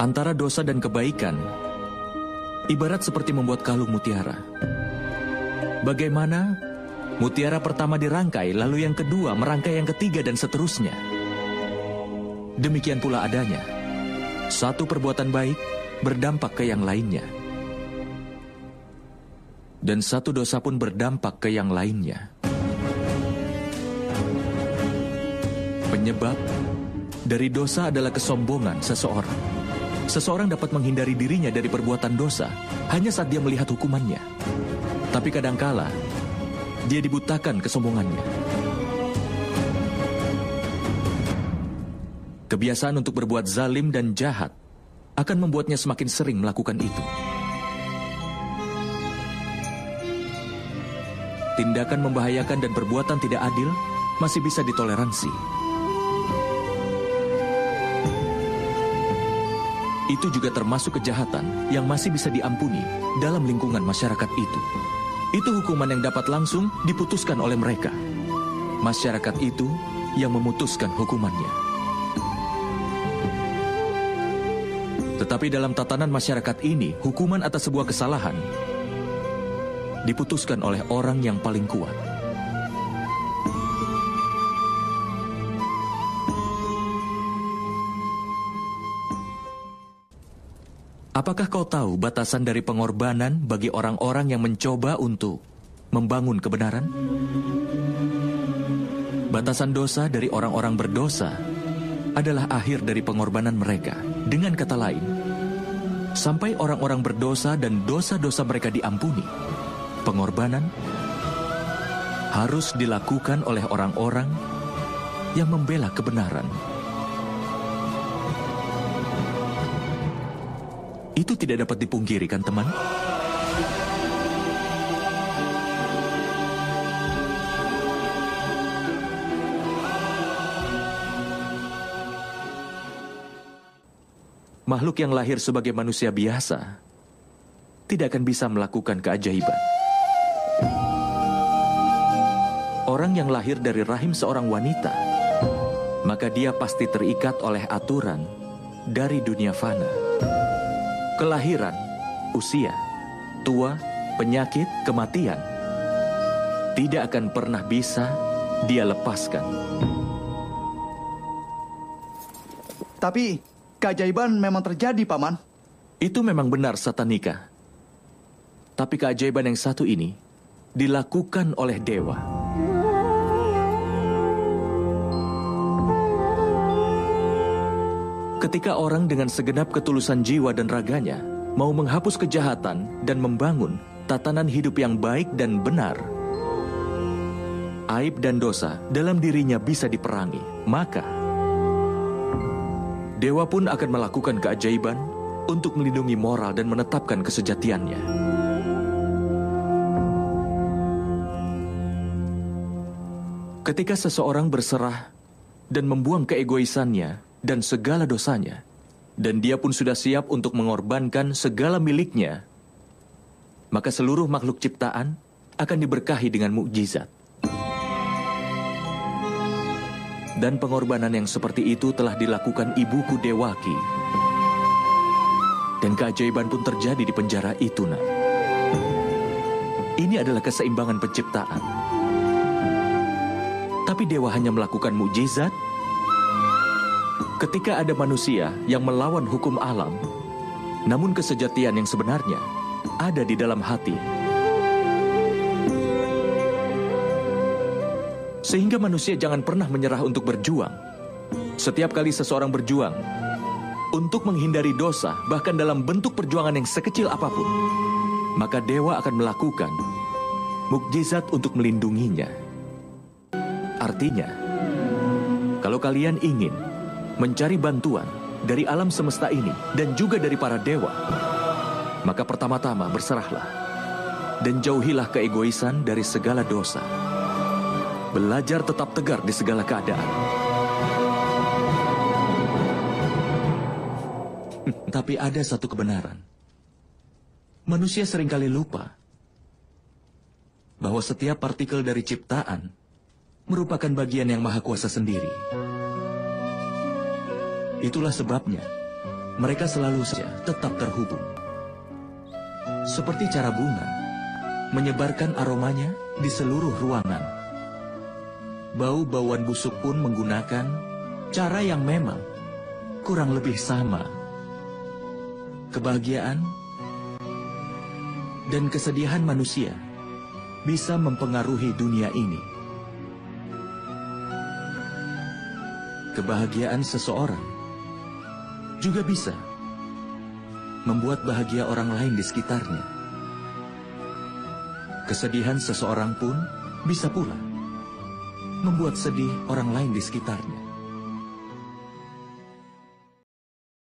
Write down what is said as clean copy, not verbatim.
Antara dosa dan kebaikan, ibarat seperti membuat kalung mutiara. Bagaimana mutiara pertama dirangkai, lalu yang kedua merangkai yang ketiga dan seterusnya. Demikian pula adanya. Satu perbuatan baik berdampak ke yang lainnya. Dan satu dosa pun berdampak ke yang lainnya. Penyebab dari dosa adalah kesombongan seseorang. Seseorang dapat menghindari dirinya dari perbuatan dosa hanya saat dia melihat hukumannya. Tapi kadangkala dia dibutakan kesombongannya. Kebiasaan untuk berbuat zalim dan jahat akan membuatnya semakin sering melakukan itu. Tindakan membahayakan dan perbuatan tidak adil masih bisa ditoleransi. Itu juga termasuk kejahatan yang masih bisa diampuni dalam lingkungan masyarakat itu. Itu hukuman yang dapat langsung diputuskan oleh mereka. Masyarakat itu yang memutuskan hukumannya. Tetapi dalam tatanan masyarakat ini, hukuman atas sebuah kesalahan diputuskan oleh orang yang paling kuat. Apakah kau tahu batasan dari pengorbanan bagi orang-orang yang mencoba untuk membangun kebenaran? Batasan dosa dari orang-orang berdosa adalah akhir dari pengorbanan mereka. Dengan kata lain, sampai orang-orang berdosa dan dosa-dosa mereka diampuni, pengorbanan harus dilakukan oleh orang-orang yang membela kebenaran. Itu tidak dapat dipungkiri, kan, teman? Makhluk yang lahir sebagai manusia biasa tidak akan bisa melakukan keajaiban. Orang yang lahir dari rahim seorang wanita, maka dia pasti terikat oleh aturan dari dunia fana. Kelahiran, usia, tua, penyakit, kematian tidak akan pernah bisa dia lepaskan. Tapi keajaiban memang terjadi, Paman. Itu memang benar, Satanika. Tapi keajaiban yang satu ini dilakukan oleh dewa. Ketika orang dengan segenap ketulusan jiwa dan raganya mau menghapus kejahatan dan membangun tatanan hidup yang baik dan benar, aib dan dosa dalam dirinya bisa diperangi. Maka dewa pun akan melakukan keajaiban untuk melindungi moral dan menetapkan kesejatiannya. Ketika seseorang berserah dan membuang keegoisannya dan segala dosanya, dan dia pun sudah siap untuk mengorbankan segala miliknya, maka seluruh makhluk ciptaan akan diberkahi dengan mukjizat. Dan pengorbanan yang seperti itu telah dilakukan ibuku Dewaki. Dan keajaiban pun terjadi di penjara itu, nak. Ini adalah keseimbangan penciptaan. Tapi dewa hanya melakukan mukjizat ketika ada manusia yang melawan hukum alam, namun kesejatian yang sebenarnya ada di dalam hati. Sehingga manusia jangan pernah menyerah untuk berjuang. Setiap kali seseorang berjuang untuk menghindari dosa, bahkan dalam bentuk perjuangan yang sekecil apapun, maka dewa akan melakukan mukjizat untuk melindunginya. Artinya, kalau kalian ingin mencari bantuan dari alam semesta ini dan juga dari para dewa, maka pertama-tama berserahlah dan jauhilah keegoisan dari segala dosa. Belajar tetap tegar di segala keadaan. Tapi ada satu kebenaran. Manusia seringkali lupa bahwa setiap partikel dari ciptaan merupakan bagian yang Maha Kuasa sendiri. Itulah sebabnya mereka selalu saja tetap terhubung. Seperti cara bunga menyebarkan aromanya di seluruh ruangan. Bau-bauan busuk pun menggunakan cara yang memang kurang lebih sama. Kebahagiaan dan kesedihan manusia bisa mempengaruhi dunia ini. Kebahagiaan seseorang juga bisa membuat bahagia orang lain di sekitarnya. Kesedihan seseorang pun bisa pula membuat sedih orang lain di sekitarnya.